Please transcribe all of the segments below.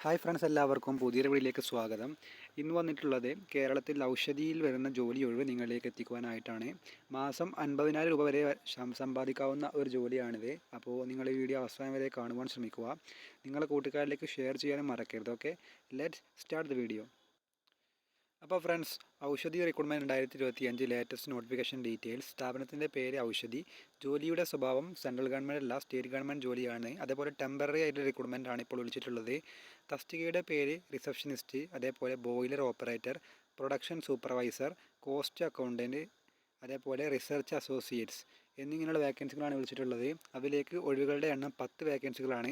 Hi friends, എല്ലാവർക്കും പുതിയൊരു വീഡിയോയിലേക്ക് സ്വാഗതം. ഇന്ന് വന്നിട്ടുള്ളത് കേരളത്തിൽ ഔഷധിയിൽ വരുന്ന ജോലി ഒഴിവ് നിങ്ങളിലേക്ക് എത്തിക്കുവാനായിട്ടാണ്. മാസം 50,000 രൂപ വരെ സമ്പാദിക്കാവുന്ന ഒരു ജോലിയാണിത്. അപ്പോൾ നിങ്ങൾ ഈ വീഡിയോ അവസാനം വരെ കാണുവാൻ ശ്രമിക്കുക. നിങ്ങളുടെ കൂട്ടുകാരിലേക്ക് ഷെയർ ചെയ്യാനും മറക്കരുത്. Okay, let's start the video. അപ്പോൾ friends, Aushadhi recruitment 2025 latest notification details. സ്ഥാപനത്തിൻ്റെ പേര് ഔഷധി. ജോലിയുടെ സ്വഭാവം സെൻട്രൽ ഗവൺമെൻറ് അല്ല, സ്റ്റേറ്റ് ഗവൺമെൻറ് ജോലിയാണ്. അതേപോലെ ടെമ്പററി ആയിട്ട് റിക്രൂട്ട്മെൻറ്റ് ആണ് ഇപ്പോൾ വിളിച്ചിട്ടുള്ളത്. തസ്തികയുടെ പേര് റിസപ്ഷനിസ്റ്റ്, അതേപോലെ boiler operator, production supervisor, cost accountant, അതേപോലെ റിസർച്ച് അസോസിയേറ്റ്സ് എന്നിങ്ങനെയുള്ള വേക്കൻസികളാണ് വിളിച്ചിട്ടുള്ളത്. അതിലേക്ക് ഒഴിവുകളുടെ എണ്ണം 10 വേക്കൻസികളാണ്.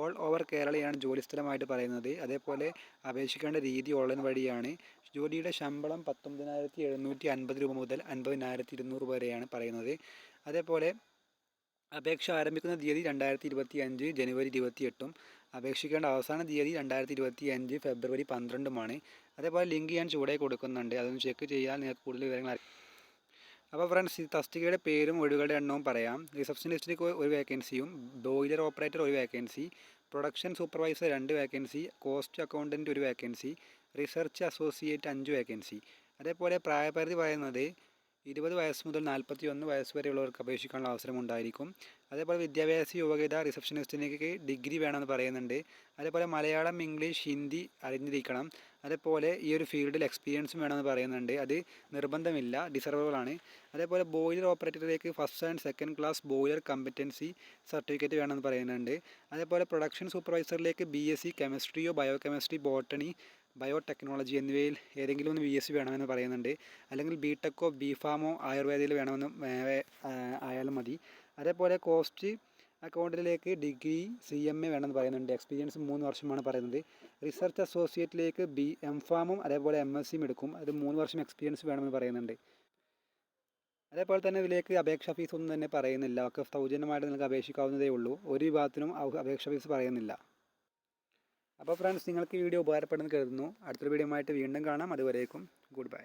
ഓൾ ഓവർ കേരളയാണ് ജോലി സ്ഥലമായിട്ട് പറയുന്നത്. അതേപോലെ അപേക്ഷിക്കേണ്ട രീതി ഓൺലൈൻ വഴിയാണ്. ജോലിയുടെ ശമ്പളം 19,750 രൂപ മുതൽ 50,200 വരെയാണ് പറയുന്നത്. അതേപോലെ അപേക്ഷ ആരംഭിക്കുന്ന തീയതി 2025 ജനുവരി 28 അപേക്ഷിക്കേണ്ട അവസാന തീയതി 2025 ഫെബ്രുവരി 12 അതേപോലെ ലിങ്ക് ഞാൻ ചൂടായി കൊടുക്കുന്നുണ്ട്, അതൊന്ന് ചെക്ക് ചെയ്യാൻ നിങ്ങൾക്ക് കൂടുതൽ വിവരങ്ങൾ. അപ്പോൾ ഫ്രണ്ട്സ്, ഈ തസ്തികയുടെ പേരും ഒഴിവുകളുടെ എണ്ണവും പറയാം. റിസപ്ഷനിസ്റ്റിന് ഒരു വേക്കൻസിയും, ബോയിലർ ഓപ്പറേറ്റർ ഒരു vacancy, production supervisor 2 vacancy, cost accountant ഒരു വേക്കൻസി, റിസർച്ച് അസോസിയേറ്റ് 5 വേക്കൻസി. അതേപോലെ പ്രായപരിധി പറയുന്നത് 20 വയസ്സ് മുതൽ 41 വയസ്സ് വരെയുള്ളവർക്ക് അപേക്ഷിക്കാനുള്ള അവസരം ഉണ്ടായിരിക്കും. അതേപോലെ വിദ്യാഭ്യാസ യോഗ്യത റിസപ്ഷനിസ്റ്റിലേക്ക് ഡിഗ്രി വേണമെന്ന് പറയുന്നുണ്ട്. അതേപോലെ മലയാളം, ഇംഗ്ലീഷ്, ഹിന്ദി അറിഞ്ഞിരിക്കണം. അതേപോലെ ഈ ഒരു ഫീൽഡിൽ എക്സ്പീരിയൻസും വേണമെന്ന് പറയുന്നുണ്ട്. അത് നിർബന്ധമില്ല, ഡിസർവബിൾ ആണ്. അതേപോലെ ബോയിലർ ഓപ്പറേറ്ററിലേക്ക് first and second class boiler competency certificate വേണമെന്ന് പറയുന്നുണ്ട്. അതേപോലെ പ്രൊഡക്ഷൻ സൂപ്പർവൈസറിലേക്ക് BSc കെമിസ്ട്രിയോ ബയോ കെമിസ്ട്രി, ബോട്ടണി, ബയോടെക്നോളജി എന്നിവയിൽ ഏതെങ്കിലും ഒന്ന് BSc വേണമെന്ന് പറയുന്നുണ്ട്. അല്ലെങ്കിൽ BTechോ BPharmോ ആയുർവേദയിൽ വേണമെന്ന് ആയാലും മതി. അതേപോലെ കോസ്റ്റ് അക്കൗണ്ടിലേക്ക് ഡിഗ്രി CMA വേണമെന്ന് പറയുന്നുണ്ട്. എക്സ്പീരിയൻസ് 3 വർഷമാണ് പറയുന്നത്. റിസർച്ച് അസോസിയേറ്റിലേക്ക് MPharmും അതേപോലെ MScയും എടുക്കും. അത് 3 വർഷം എക്സ്പീരിയൻസ് വേണമെന്ന് പറയുന്നുണ്ട്. അതേപോലെ തന്നെ ഇതിലേക്ക് അപേക്ഷാ ഫീസ് ഒന്നും തന്നെ പറയുന്നില്ല. ഒക്കെ സൗജന്യമായിട്ട് നിങ്ങൾക്ക് അപേക്ഷിക്കാവുന്നതേ ഉള്ളൂ. ഒരു വിഭാഗത്തിനും അപേക്ഷാ ഫീസ് പറയുന്നില്ല. അപ്പോൾ ഫ്രണ്ട്സ്, നിങ്ങൾക്ക് ഈ വീഡിയോ ഉപകാരപ്പെടുമെന്ന് കരുതുന്നു. അടുത്തൊരു വീഡിയോ ആയിട്ട് വീണ്ടും കാണാം. അതുവരേക്കും ഗുഡ് ബൈ.